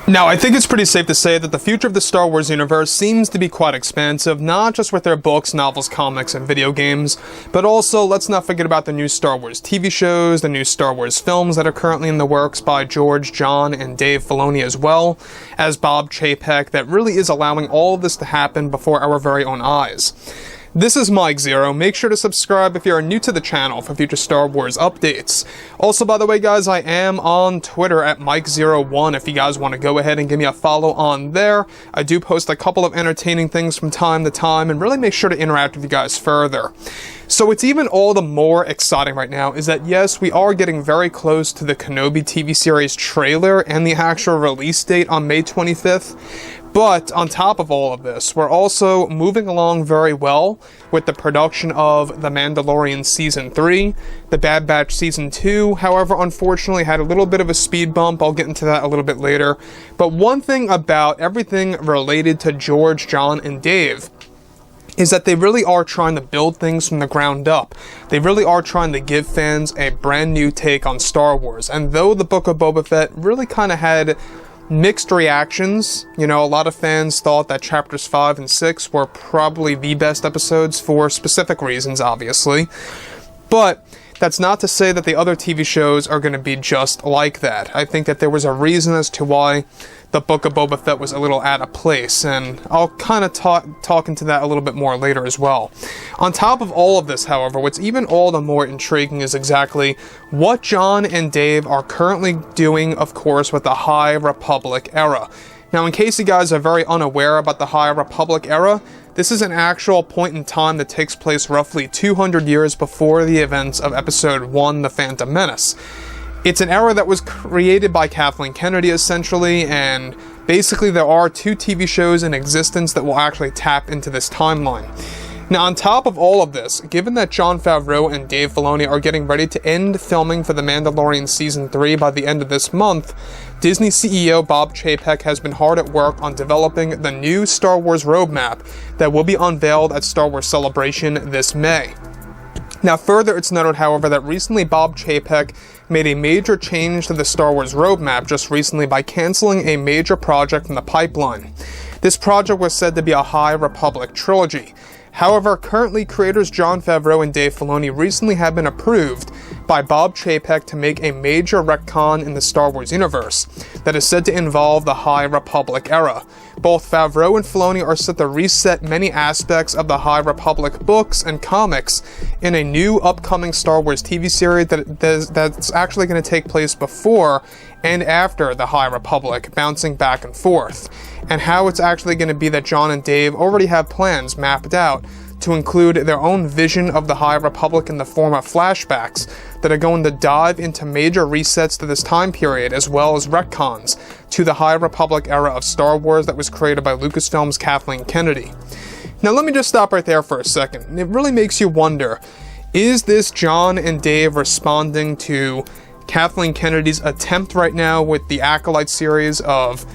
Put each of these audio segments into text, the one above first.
Now, I think it's pretty safe to say that the future of the Star Wars universe seems to be quite expansive, not just with their books, novels, comics, and video games, but also, let's not forget about the new Star Wars TV shows, the new Star Wars films that are currently in the works by George, Jon, and Dave Filoni as well, as Bob Chapek, that really is allowing all of this to happen before our very own eyes. This is Mike Zero. Make sure to subscribe if you are new to the channel for future Star Wars updates. Also, by the way, guys, I am on Twitter at Mike01 if you guys want to go ahead and give me a follow on there. I do post a couple of entertaining things from time to time and really make sure to interact with you guys further. So what's even all the more exciting right now is that, yes, we are getting very close to the Kenobi TV series trailer and the actual release date on May 25th. But on top of all of this, we're also moving along very well with the production of The Mandalorian Season 3, The Bad Batch Season 2, however, unfortunately had a little bit of a speed bump. I'll get into that a little bit later. But one thing about everything related to George, Jon, and Dave is that they really are trying to build things from the ground up. They really are trying to give fans a brand new take on Star Wars. And though the Book of Boba Fett really kind of had mixed reactions, you know, a lot of fans thought that chapters 5 and 6 were probably the best episodes for specific reasons, obviously. But that's not to say that the other TV shows are going to be just like that. I think that there was a reason as to why the Book of Boba Fett was a little out of place, and I'll kind of talk into that a little bit more later as well. On top of all of this, however, what's even all the more intriguing is exactly what Jon and Dave are currently doing, of course, with the High Republic era. Now, in case you guys are very unaware about the High Republic era, this is an actual point in time that takes place roughly 200 years before the events of Episode 1, The Phantom Menace. It's an era that was created by Kathleen Kennedy, essentially, and basically there are 2 TV shows in existence that will actually tap into this timeline. Now, on top of all of this, given that Jon Favreau and Dave Filoni are getting ready to end filming for The Mandalorian Season 3 by the end of this month, Disney CEO Bob Chapek has been hard at work on developing the new Star Wars roadmap that will be unveiled at Star Wars Celebration this May. Now, further, it's noted, however, that recently Bob Chapek made a major change to the Star Wars roadmap just recently by canceling a major project in the pipeline. This project was said to be a High Republic trilogy. However, currently creators Jon Favreau and Dave Filoni recently have been approved by Bob Chapek to make a major retcon in the Star Wars universe that is said to involve the High Republic era. Both Favreau and Filoni are set to reset many aspects of the High Republic books and comics in a new upcoming Star Wars TV series that's actually going to take place before and after the High Republic, bouncing back and forth. And how it's actually going to be that Jon and Dave already have plans mapped out to include their own vision of the High Republic in the form of flashbacks that are going to dive into major resets to this time period, as well as retcons to the High Republic era of Star Wars that was created by Lucasfilm's Kathleen Kennedy. Now, let me just stop right there for a second. It really makes you wonder, is this Jon and Dave responding to Kathleen Kennedy's attempt right now with the Acolyte series of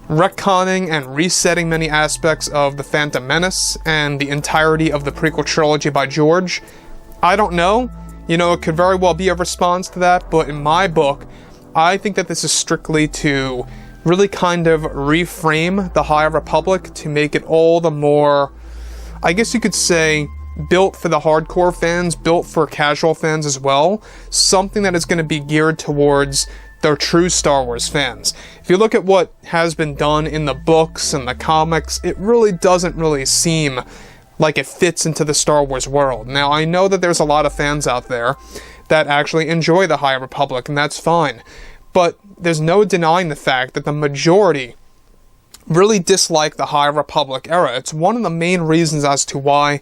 retconning and resetting many aspects of The Phantom Menace and the entirety of the prequel trilogy by George? I don't know. You know, it could very well be a response to that, but in my book, I think that this is strictly to really kind of reframe the High Republic to make it all the more, I guess you could say, built for the hardcore fans, built for casual fans as well. Something that is going to be geared towards the true Star Wars fans. If you look at what has been done in the books and the comics, it really doesn't really seem like it fits into the Star Wars world. Now, I know that there's a lot of fans out there that actually enjoy the High Republic, and that's fine. But there's no denying the fact that the majority really dislike the High Republic era. It's one of the main reasons as to why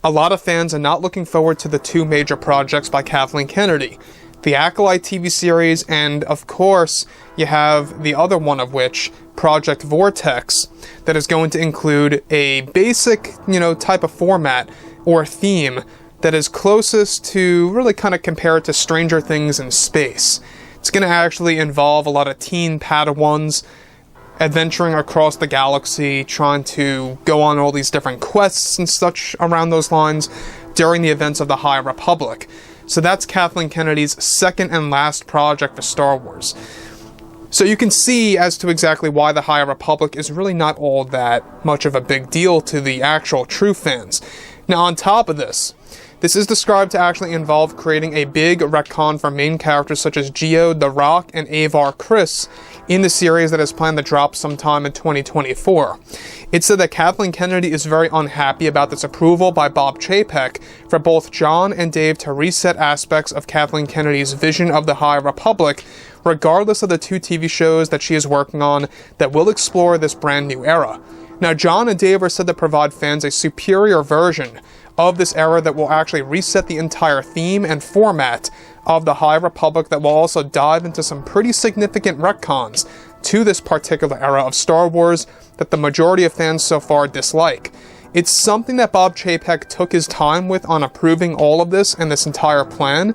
a lot of fans are not looking forward to the 2 major projects by Kathleen Kennedy. The Acolyte TV series, and of course, you have the other one of which, Project Vortex, that is going to include a basic, type of format or theme that is closest to really kind of compare it to Stranger Things in space. It's going to actually involve a lot of teen Padawans adventuring across the galaxy, trying to go on all these different quests and such around those lines during the events of the High Republic. So that's Kathleen Kennedy's second and last project for Star Wars. So you can see as to exactly why the High Republic is really not all that much of a big deal to the actual true fans. Now on top of this, this is described to actually involve creating a big retcon for main characters such as Geode, The Rock, and Avar Kriss in the series that is planned to drop sometime in 2024. It said that Kathleen Kennedy is very unhappy about this approval by Bob Chapek for both Jon and Dave to reset aspects of Kathleen Kennedy's vision of the High Republic, regardless of the 2 TV shows that she is working on that will explore this brand new era. Now, Jon and Dave are said to provide fans a superior version of this era that will actually reset the entire theme and format of the High Republic, that will also dive into some pretty significant retcons to this particular era of Star Wars that the majority of fans so far dislike. It's something that Bob Chapek took his time with on approving all of this and this entire plan,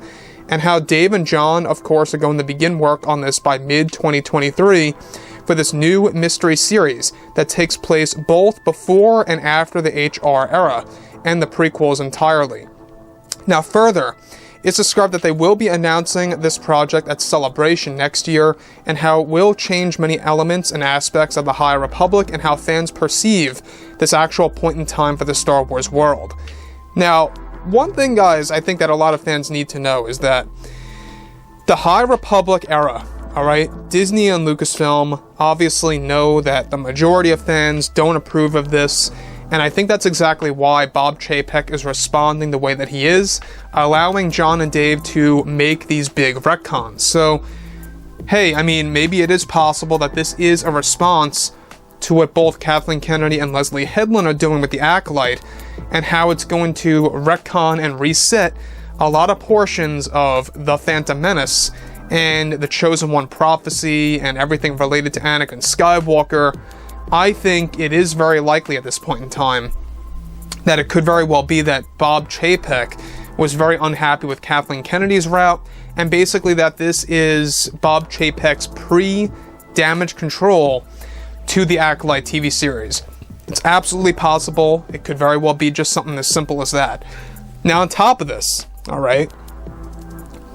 and how Dave and Jon, of course, are going to begin work on this by mid-2023 for this new mystery series that takes place both before and after the HR era, and the prequels entirely. Now further, it's described that they will be announcing this project at Celebration next year, and how it will change many elements and aspects of the High Republic and how fans perceive this actual point in time for the Star Wars world. Now, one thing, guys, I think that a lot of fans need to know is that the High Republic era, alright, Disney and Lucasfilm obviously know that the majority of fans don't approve of this, and I think that's exactly why Bob Chapek is responding the way that he is, allowing Jon and Dave to make these big retcons. So, hey, I mean, maybe it is possible that this is a response to what both Kathleen Kennedy and Leslye Headland are doing with the Acolyte, and how it's going to retcon and reset a lot of portions of the Phantom Menace and the Chosen One prophecy and everything related to Anakin Skywalker. I think it is very likely at this point in time that it could very well be that Bob Chapek was very unhappy with Kathleen Kennedy's route, and basically that this is Bob Chapek's pre-damage control to the Acolyte TV series. It's absolutely possible. It could very well be just something as simple as that. Now on top of this, alright,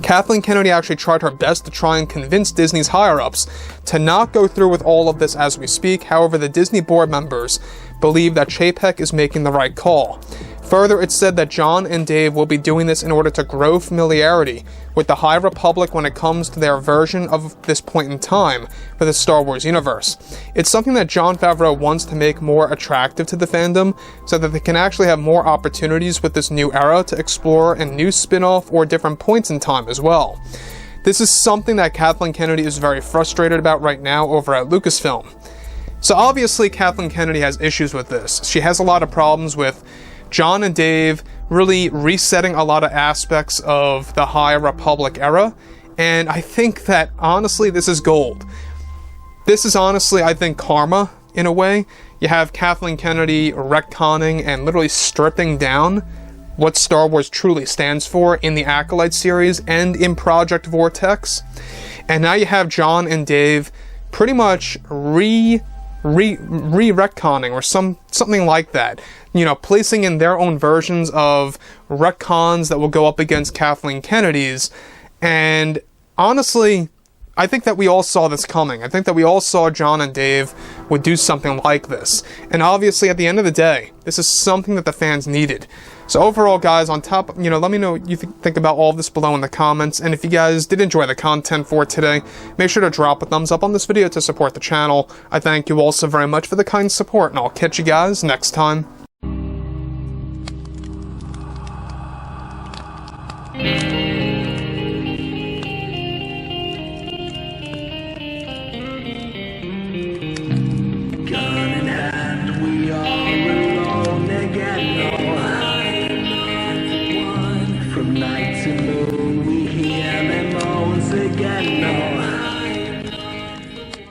Kathleen Kennedy actually tried her best to try and convince Disney's higher-ups to not go through with all of this as we speak. However, the Disney board members believe that Chapek is making the right call. Further, it's said that Jon and Dave will be doing this in order to grow familiarity with the High Republic when it comes to their version of this point in time for the Star Wars universe. It's something that Jon Favreau wants to make more attractive to the fandom, so that they can actually have more opportunities with this new era to explore a new spin-off or different points in time as well. This is something that Kathleen Kennedy is very frustrated about right now over at Lucasfilm. So obviously Kathleen Kennedy has issues with this. She has a lot of problems with Jon and Dave really resetting a lot of aspects of the High Republic era, and I think that honestly this is gold. This is honestly, I think, karma in a way. You have Kathleen Kennedy retconning and literally stripping down what Star Wars truly stands for in the Acolyte series and in Project Vortex, and now you have Jon and Dave pretty much retconning or something like that. You know, placing in their own versions of retcons that will go up against Kathleen Kennedy's. And honestly, I think that we all saw this coming. I think that we all saw Jon and Dave would do something like this. And obviously, at the end of the day, this is something that the fans needed. So overall, guys, on top, let me know what you think about all of this below in the comments. And if you guys did enjoy the content for today, make sure to drop a thumbs up on this video to support the channel. I thank you all so very much for the kind support, and I'll catch you guys next time.